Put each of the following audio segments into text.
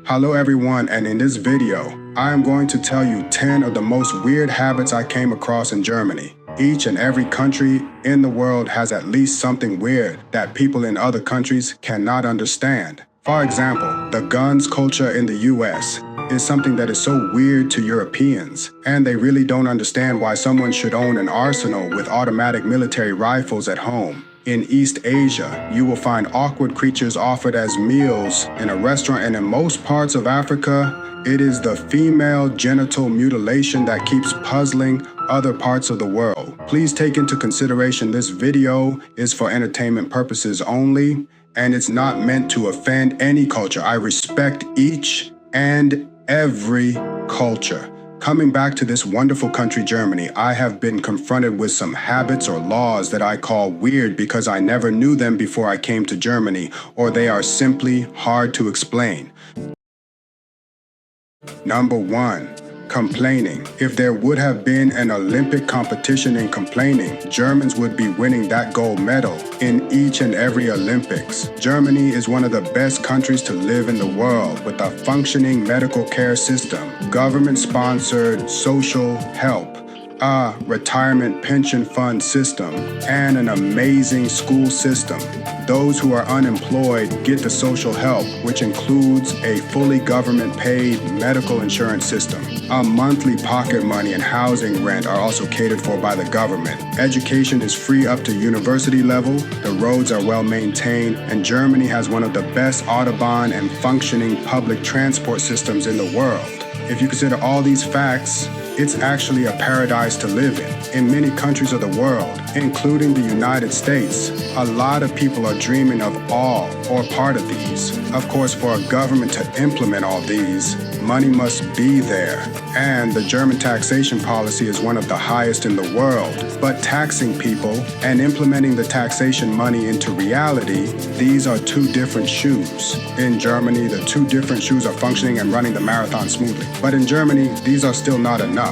Hello everyone, and in this video, I am going to tell you 10 of the most weird habits I came across in Germany. Each and every country in the world has at least something weird that people in other countries cannot understand. For example, the guns culture in the US is something that is so weird to Europeans, and they really don't understand why someone should own an arsenal with automatic military rifles at home. In East Asia, you will find awkward creatures offered as meals in a restaurant, and in most parts of Africa, it is the female genital mutilation that keeps puzzling other parts of the world. Please take into consideration this video is for entertainment purposes only, and it's not meant to offend any culture. I respect each and every culture. Coming back to this wonderful country, Germany, I have been confronted with some habits or laws that I call weird because I never knew them before I came to Germany, or they are simply hard to explain. Number 1. Complaining. If there would have been an Olympic competition in complaining, Germans would be winning that gold medal in each and every Olympics. Germany is one of the best countries to live in the world with a functioning medical care system, government-sponsored social help, a retirement pension fund system, and an amazing school system. Those who are unemployed get the social help, which includes a fully government-paid medical insurance system. A monthly pocket money and housing rent are also catered for by the government. Education is free up to university level, the roads are well maintained, and Germany has one of the best Autobahn and functioning public transport systems in the world. If you consider all these facts, it's actually a paradise to live in. In many countries of the world, including the United States, a lot of people are dreaming of all or part of these. Of course, for a government to implement all these, money must be there. And the German taxation policy is one of the highest in the world. But taxing people and implementing the taxation money into reality, these are two different shoes. In Germany, the two different shoes are functioning and running the marathon smoothly. But in Germany, these are still not enough.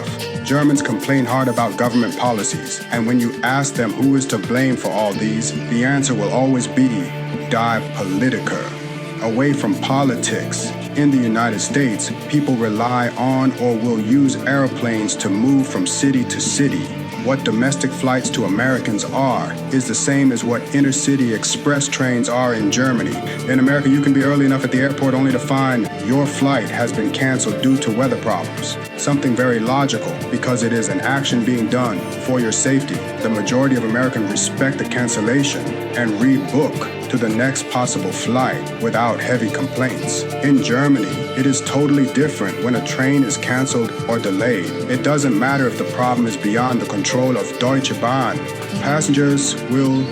Germans complain hard about government policies, and when you ask them who is to blame for all these, the answer will always be die Politiker. Away from politics, in the United States, people rely on or will use airplanes to move from city to city. What domestic flights to Americans are is the same as what inner-city express trains are in Germany. In America, you can be early enough at the airport only to find your flight has been canceled due to weather problems. Something very logical because it is an action being done for your safety. The majority of Americans respect the cancellation and rebook to the next possible flight without heavy complaints. In Germany, it is totally different when a train is canceled or delayed. It doesn't matter if the problem is beyond the control of Deutsche Bahn. Passengers will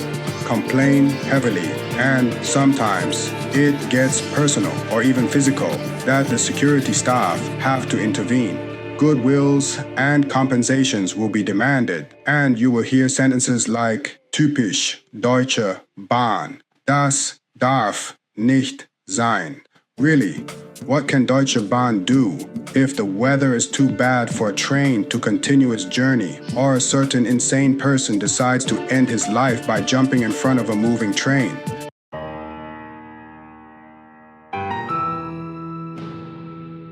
complain heavily, and sometimes it gets personal or even physical that the security staff have to intervene. Goodwills and compensations will be demanded, and you will hear sentences like typisch Deutsche Bahn. Das darf nicht sein. Really, what can Deutsche Bahn do if the weather is too bad for a train to continue its journey, or a certain insane person decides to end his life by jumping in front of a moving train?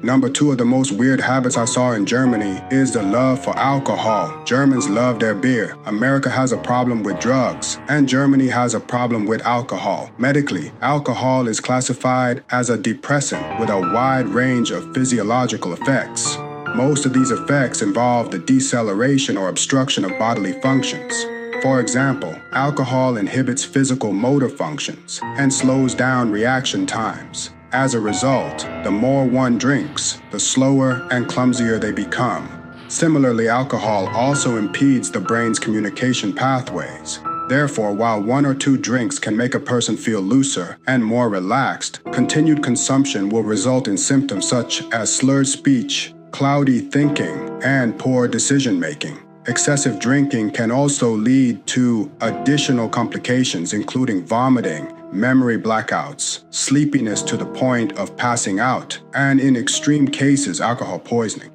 Number 2 of the most weird habits I saw in Germany is the love for alcohol. Germans love their beer. America has a problem with drugs, and Germany has a problem with alcohol. Medically, alcohol is classified as a depressant with a wide range of physiological effects. Most of these effects involve the deceleration or obstruction of bodily functions. For example, alcohol inhibits physical motor functions and slows down reaction times. As a result, the more one drinks, the slower and clumsier they become. Similarly, alcohol also impedes the brain's communication pathways. Therefore, while 1 or 2 drinks can make a person feel looser and more relaxed, continued consumption will result in symptoms such as slurred speech, cloudy thinking, and poor decision-making. Excessive drinking can also lead to additional complications, including vomiting, memory blackouts, sleepiness to the point of passing out, and in extreme cases, alcohol poisoning.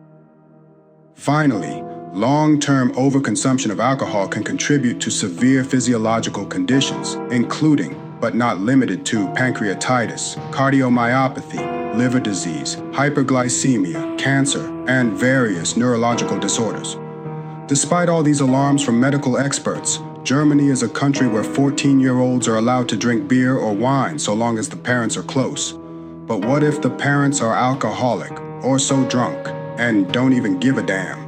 Finally, long-term overconsumption of alcohol can contribute to severe physiological conditions, including, but not limited to, pancreatitis, cardiomyopathy, liver disease, hyperglycemia, cancer, and various neurological disorders. Despite all these alarms from medical experts, Germany is a country where 14-year-olds are allowed to drink beer or wine so long as the parents are close. But what if the parents are alcoholic or so drunk and don't even give a damn?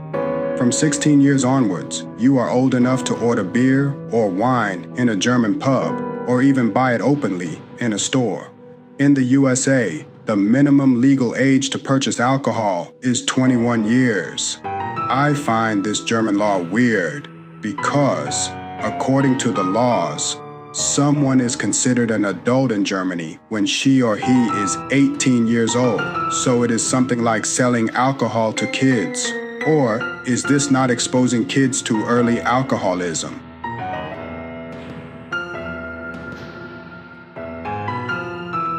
From 16 years onwards, you are old enough to order beer or wine in a German pub or even buy it openly in a store. In the USA, the minimum legal age to purchase alcohol is 21 years. I find this German law weird because, according to the laws, someone is considered an adult in Germany when she or he is 18 years old, so it is something like selling alcohol to kids. Or is this not exposing kids to early alcoholism?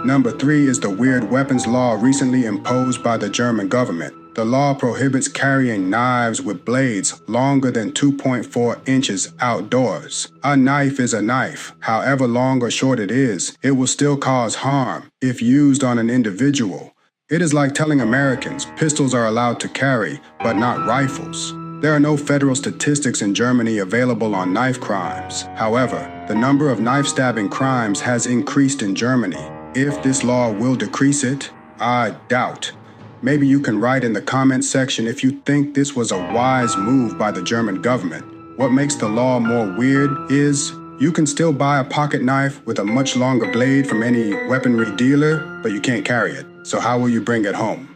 Number 3 is the weird weapons law recently imposed by the German government. The law prohibits carrying knives with blades longer than 2.4 inches outdoors. A knife is a knife. However long or short it is, it will still cause harm if used on an individual. It is like telling Americans pistols are allowed to carry, but not rifles. There are no federal statistics in Germany available on knife crimes. However, the number of knife-stabbing crimes has increased in Germany. If this law will decrease it, I doubt. Maybe you can write in the comments section if you think this was a wise move by the German government. What makes the law more weird is you can still buy a pocket knife with a much longer blade from any weaponry dealer, but you can't carry it. So how will you bring it home?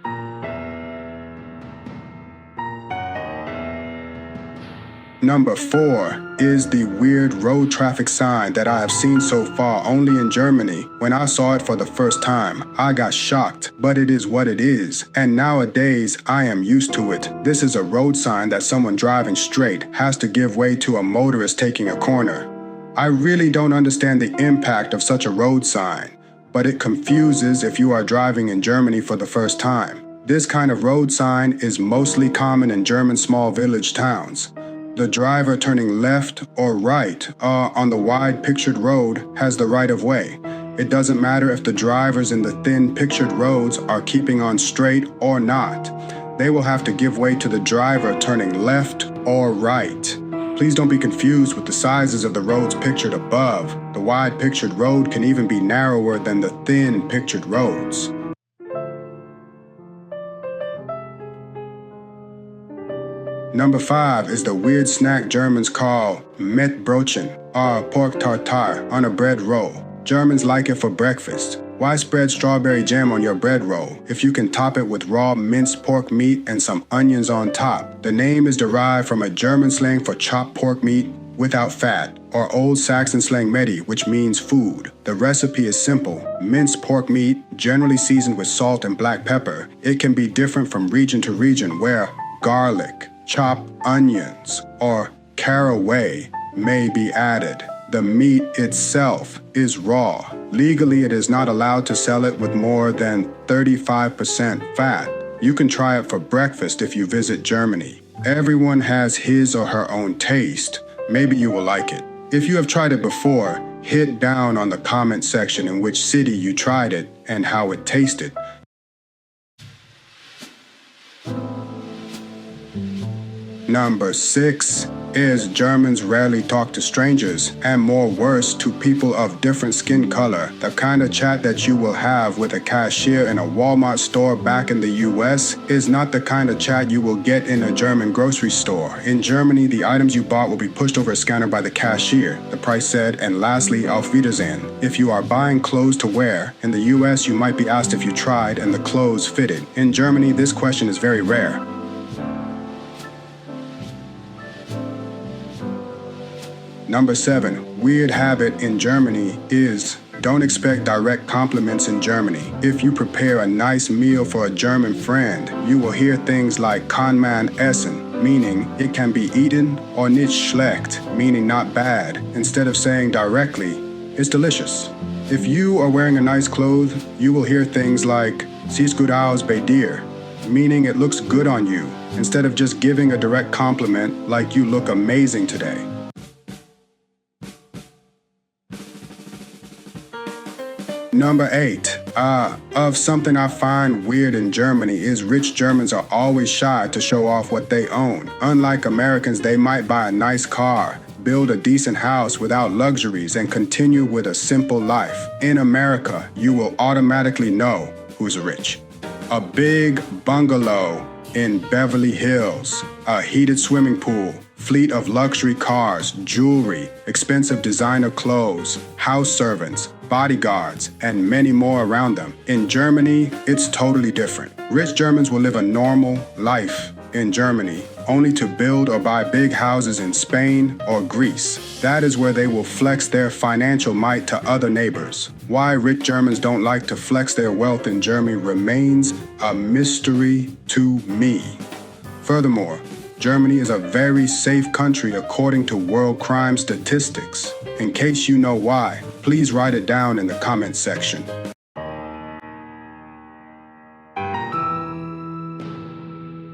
Number 4 is the weird road traffic sign that I have seen so far only in Germany. When I saw it for the first time, I got shocked, but it is what it is, and nowadays I am used to it. This is a road sign that someone driving straight has to give way to a motorist taking a corner. I really don't understand the impact of such a road sign, but it confuses if you are driving in Germany for the first time. This kind of road sign is mostly common in German small village towns. The driver turning left or right on the wide pictured road has the right of way. It doesn't matter if the drivers in the thin pictured roads are keeping on straight or not. They will have to give way to the driver turning left or right. Please don't be confused with the sizes of the roads pictured above. The wide pictured road can even be narrower than the thin pictured roads. Number 5 is the weird snack Germans call Mettbrötchen, or pork tartare, on a bread roll. Germans like it for breakfast. Why spread strawberry jam on your bread roll if you can top it with raw minced pork meat and some onions on top? The name is derived from a German slang for chopped pork meat without fat, or Old Saxon slang meti, which means food. The recipe is simple. Minced pork meat, generally seasoned with salt and black pepper. It can be different from region to region where garlic, chopped onions, or caraway may be added. The meat itself is raw. Legally, it is not allowed to sell it with more than 35% fat. You can try it for breakfast if you visit Germany. Everyone has his or her own taste. Maybe you will like it. If you have tried it before, hit down on the comment section in which city you tried it and how it tasted. Number 6 is Germans rarely talk to strangers, and more worse, to people of different skin color. The kind of chat that you will have with a cashier in a Walmart store back in the US is not the kind of chat you will get in a German grocery store. In Germany, the items you bought will be pushed over a scanner by the cashier, the price said, and lastly, Auf Wiedersehen. If you are buying clothes to wear, in the US you might be asked if you tried and the clothes fitted. In Germany, this question is very rare. Number 7, weird habit in Germany is don't expect direct compliments in Germany. If you prepare a nice meal for a German friend, you will hear things like kann man essen, meaning it can be eaten, or nicht schlecht, meaning not bad, instead of saying directly, it's delicious. If you are wearing a nice clothes, you will hear things like siehst gut aus bei dir, meaning it looks good on you, instead of just giving a direct compliment like you look amazing today. Number 8, Of something I find weird in Germany is rich Germans are always shy to show off what they own. Unlike Americans, they might buy a nice car, build a decent house without luxuries, and continue with a simple life. In America, you will automatically know who's rich. A big bungalow in Beverly Hills, a heated swimming pool, fleet of luxury cars, jewelry, expensive designer clothes, house servants, bodyguards, and many more around them. In Germany, it's totally different. Rich Germans will live a normal life in Germany, only to build or buy big houses in Spain or Greece. That is where they will flex their financial might to other neighbors. Why rich Germans don't like to flex their wealth in Germany remains a mystery to me. Furthermore, Germany is a very safe country according to world crime statistics. In case you know why, please write it down in the comments section.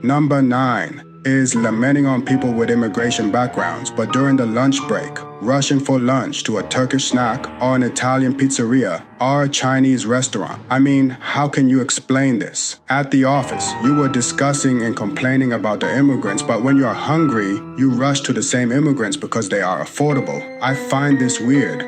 Number 9 is lamenting on people with immigration backgrounds, but during the lunch break, rushing for lunch to a Turkish snack or an Italian pizzeria or a Chinese restaurant. I mean, how can you explain this? At the office, you were discussing and complaining about the immigrants, but when you're hungry, you rush to the same immigrants because they are affordable. I find this weird.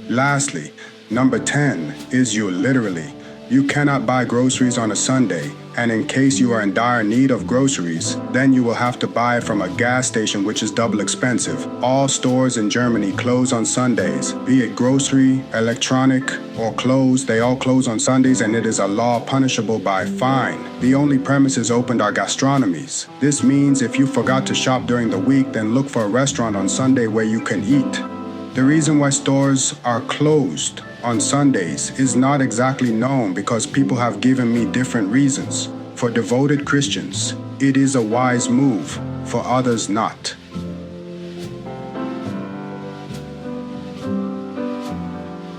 Lastly, number 10 is you cannot buy groceries on a Sunday, and in case you are in dire need of groceries, then you will have to buy it from a gas station, which is double expensive. All stores in Germany close on Sundays, be it grocery, electronic, or clothes. They all close on Sundays, and it is a law punishable by fine. The only premises opened are gastronomies. This means if you forgot to shop during the week, then look for a restaurant on Sunday where you can eat. The reason why stores are closed on Sundays is not exactly known because people have given me different reasons. For devoted Christians, it is a wise move, for others not.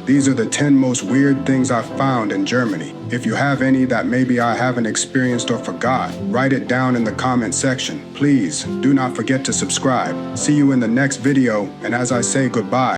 These are the 10 most weird things I found in Germany. If you have any that maybe I haven't experienced or forgot, write it down in the comment section. Please do not forget to subscribe. See you in the next video, and as I say goodbye.